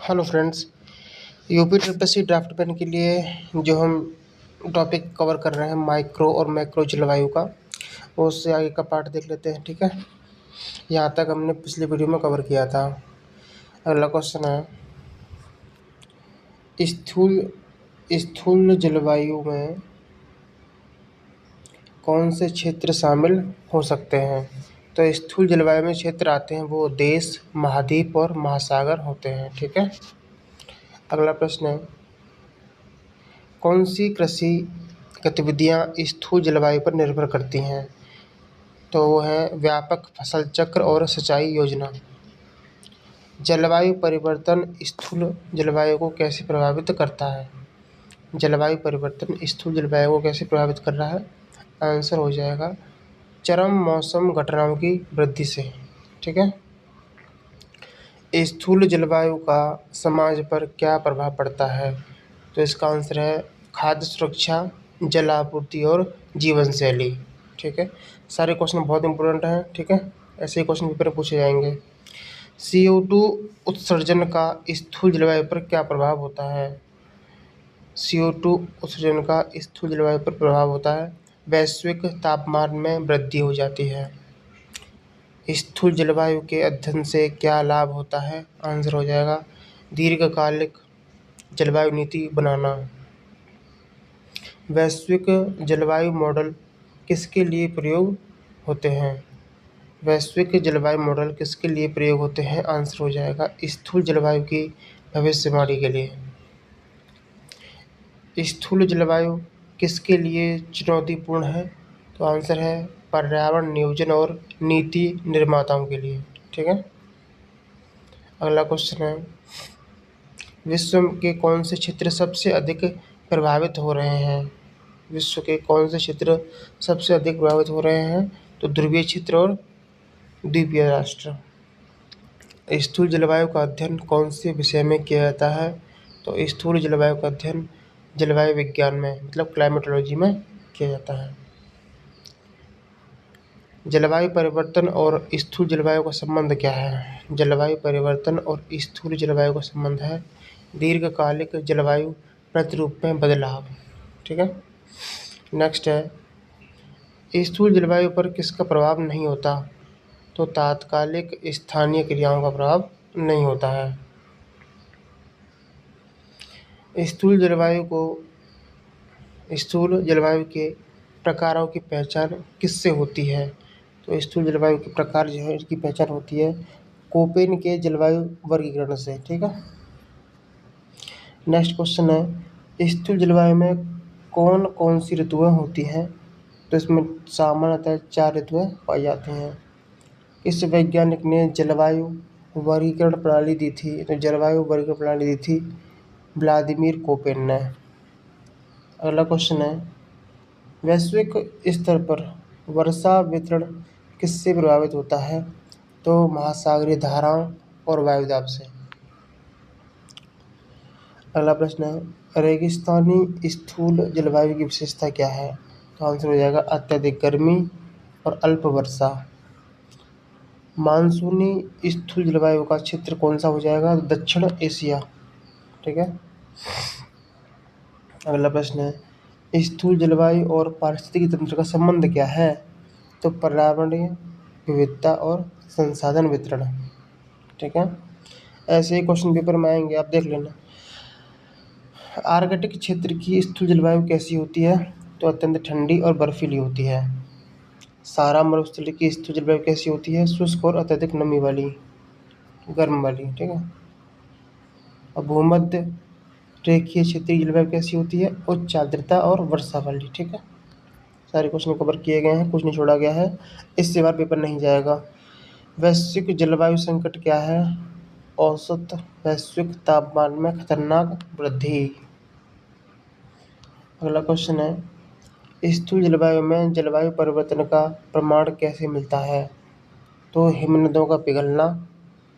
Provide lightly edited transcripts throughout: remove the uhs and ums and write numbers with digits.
Hello friends. UP TSPSC draft pen के लिए जो हम टॉपिक कवर कर रहे हैं माइक्रो और मैक्रो जलवायु का, वो उससे आगे का पार्ट देख लेते हैं। ठीक है, यहाँ तक हमने पिछली वीडियो में कवर किया था। अगला क्वेश्चन है, स्थूल स्थूल जलवायु में कौन से क्षेत्र शामिल हो सकते हैं? तो स्थूल जलवायु में क्षेत्र आते हैं वो देश, महाद्वीप और महासागर होते हैं। ठीक है, अगला प्रश्न है, कौन सी कृषि गतिविधियां स्थूल जलवायु पर निर्भर करती हैं? तो वो है व्यापक फसल चक्र और सिंचाई योजना। जलवायु परिवर्तन स्थूल जलवायु को कैसे प्रभावित करता है? जलवायु परिवर्तन स्थूल जलवायु को कैसे प्रभावित कर रहा है? आंसर हो जाएगा चरम मौसम घटनाओं की वृद्धि से। ठीक है, स्थूल जलवायु का समाज पर क्या प्रभाव पड़ता है? तो इसका आंसर है खाद्य सुरक्षा, जल आपूर्ति और जीवन शैली। ठीक है, सारे क्वेश्चन बहुत इंपॉर्टेंट हैं। ठीक है, ऐसे ही क्वेश्चन पेपर में पूछे जाएंगे। CO2 उत्सर्जन का स्थूल जलवायु पर क्या प्रभाव होता है? CO2 उत्सर्जन का स्थूल जलवायु पर प्रभाव होता है वैश्विक तापमान में वृद्धि हो जाती है। स्थूल जलवायु के अध्ययन से क्या लाभ होता है? आंसर हो जाएगा दीर्घकालिक जलवायु नीति बनाना। वैश्विक जलवायु मॉडल किसके लिए प्रयोग होते हैं? वैश्विक जलवायु मॉडल किसके लिए प्रयोग होते हैं? आंसर हो जाएगा स्थूल जलवायु की भविष्यवाणी के लिए। स्थूल जलवायु किसके लिए चुनौतीपूर्ण है? तो आंसर है पर्यावरण नियोजन और नीति निर्माताओं के लिए। ठीक है, अगला क्वेश्चन है, विश्व के कौन से क्षेत्र सबसे अधिक प्रभावित हो रहे हैं? विश्व के कौन से क्षेत्र सबसे अधिक प्रभावित हो रहे हैं? तो ध्रुवीय क्षेत्र और द्वीपीय राष्ट्र। स्थूल जलवायु का अध्ययन कौन से विषय में किया जाता है? तो स्थूल जलवायु का अध्ययन जलवायु विज्ञान में, मतलब क्लाइमेटोलॉजी में किया जाता है। जलवायु परिवर्तन और स्थूल जलवायु का संबंध क्या है? जलवायु परिवर्तन और स्थूल जलवायु का संबंध है दीर्घकालिक जलवायु प्रतिरूप में बदलाव। ठीक है, नेक्स्ट है, स्थूल जलवायु पर किसका प्रभाव नहीं होता? तो तात्कालिक स्थानीय क्रियाओं का प्रभाव नहीं होता है। स्थूल जलवायु के प्रकारों की पहचान किससे होती है? तो स्थूल जलवायु के प्रकार जो है इसकी पहचान होती है कोपेन के जलवायु वर्गीकरण से। ठीक है, नेक्स्ट क्वेश्चन है, स्थूल जलवायु में कौन कौन सी ऋतुएं होती हैं? तो इसमें सामान्यतः 4 ऋतुएं पाई जाती हैं। इस वैज्ञानिक ने जलवायु वर्गीकरण प्रणाली दी थी? तो जलवायु वर्गीकरण प्रणाली दी थी व्लादिमीर कोपेन ने। अगला क्वेश्चन है, वैश्विक स्तर पर वर्षा वितरण किससे प्रभावित होता है? तो महासागरीय धाराओं और वायुदाब से। अगला प्रश्न है, रेगिस्तानी स्थूल जलवायु की विशेषता क्या है? तो आंसर हो जाएगा अत्यधिक गर्मी और अल्प वर्षा। मानसूनी स्थूल जलवायु का क्षेत्र कौन सा हो जाएगा? दक्षिण एशिया। ठीक है, अगला प्रश्न है, स्थूल जलवायु और पारिस्थितिकी तंत्र का संबंध क्या है? तो पर्यावरणीय विविधता और संसाधन वितरण। ठीक है, ऐसे ही क्वेश्चन पेपर में आएंगे, आप देख लेना। आर्कटिक क्षेत्र की स्थूल जलवायु कैसी होती है? तो अत्यंत ठंडी और बर्फीली होती है। सहारा मरुस्थलीय की स्थूल जलवायु कैसी होती है? शुष्क और अत्यधिक नमी वाली, गर्म वाली। ठीक है, और भूमध्य रेखीय क्षेत्रीय जलवायु कैसी होती है? उच्च आर्द्रता और वर्षा वाली। ठीक है, सारे क्वेश्चन कवर किए गए हैं, कुछ नहीं छोड़ा गया है, इससे बार पेपर नहीं जाएगा। वैश्विक जलवायु संकट क्या है? औसत वैश्विक तापमान में खतरनाक वृद्धि। अगला क्वेश्चन है, स्थूल जलवायु में जलवायु परिवर्तन का प्रमाण कैसे मिलता है? तो हिमनदों का पिघलना,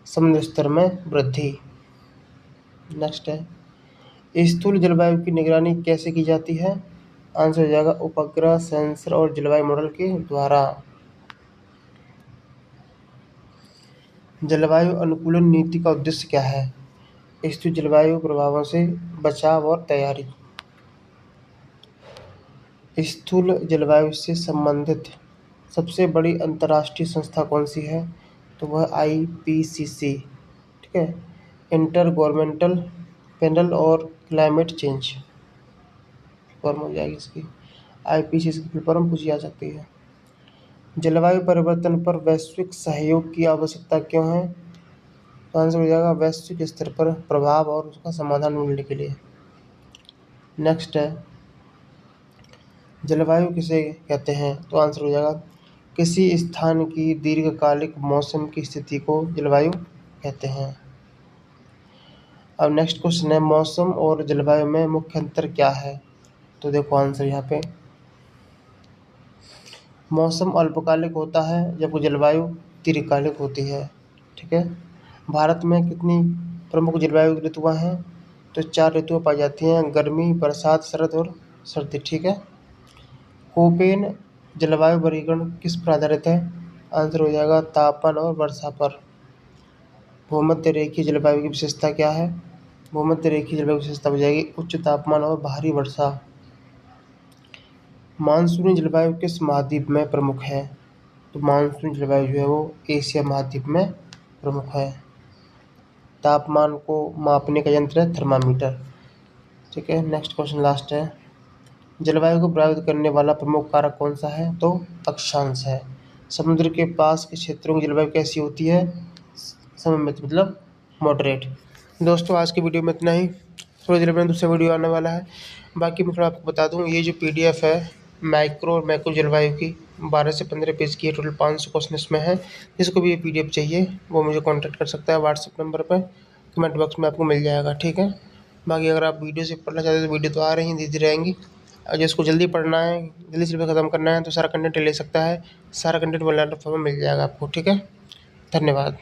समुद्र स्तर में वृद्धि। नेक्स्ट है, स्थूल जलवायु की निगरानी कैसे की जाती है? आंसर हो जाएगा उपग्रह, सेंसर और जलवायु मॉडल के द्वारा। जलवायु अनुकूलन नीति का उद्देश्य क्या है? स्थूल जलवायु प्रभावों से बचाव और तैयारी। स्थूल जलवायु से संबंधित सबसे बड़ी अंतर्राष्ट्रीय संस्था कौन सी है? तो वह IPCC, ठीक है, इंटर गवर्नमेंटल पैनल और क्लाइमेट चेंज फॉर्म हो जाएगी इसकी। IPCC की फॉर्म पूछी जा सकती है। जलवायु परिवर्तन पर वैश्विक सहयोग की आवश्यकता क्यों है? तो आंसर हो जाएगा वैश्विक स्तर पर प्रभाव और उसका समाधान ढूंढने के लिए। नेक्स्ट है, जलवायु किसे कहते हैं? तो आंसर हो जाएगा किसी स्थान की दीर्घकालिक मौसम की स्थिति को जलवायु कहते हैं। अब नेक्स्ट क्वेश्चन है, मौसम और जलवायु में मुख्य अंतर क्या है? तो देखो आंसर यहाँ पे, मौसम अल्पकालिक होता है जबकि जलवायु दीर्घकालिक होती है। ठीक है। भारत में कितनी प्रमुख जलवायु ऋतुएं हैं? तो 4 ऋतुएं पाई जाती हैं, गर्मी, बरसात, शरद और सर्दी। ठीक है। कोपेन जलवायु वर्गीकरण किस पर आधारित है? आंसर हो जाएगा तापमान और वर्षा पर। भूमध्य रेखीय जलवायु की विशेषता क्या है? भूमध्य रेखीय जलवायु की विशेषता हो जाएगी उच्च तापमान और भारी वर्षा। मानसूनी जलवायु किस महाद्वीप में प्रमुख है? तो मानसूनी जलवायु जो है वो एशिया महाद्वीप में प्रमुख है। तापमान को मापने का यंत्र है थर्मामीटर। ठीक है। नेक्स्ट क्वेश्चन लास्ट है, जलवायु को प्रभावित करने वाला प्रमुख कारक कौन सा है? तो अक्षांश है। समुद्र के पास के क्षेत्रों की जलवायु कैसी होती है? सममित, मतलब मॉडरेट। दोस्तों आज की वीडियो में इतना ही, थोड़ी देर में दूसरा वीडियो आने वाला है। बाकी मैं थोड़ा आपको बता दूं, ये जो PDF है माइक्रो और मैक्रो जलवायु की 12 से 15 पेज की है, टोटल 500 क्वेश्चन इसमें है। जिसको भी ये PDF चाहिए वो मुझे कॉन्टैक्ट कर सकता है व्हाट्सएप नंबर पर, कमेंट बॉक्स में आपको मिल जाएगा। ठीक है। बाकी अगर आप वीडियो से पढ़ना चाहते हैं तो वीडियो तो आ रही हैं, दीदी रहेंगी। और जिसको जल्दी पढ़ना है, जल्दी सिलेबस ख़त्म करना है तो सारा कंटेंट ले सकता है। सारा कंटेंट ऑनलाइन फॉर्म में मिल जाएगा आपको। ठीक है। धन्यवाद।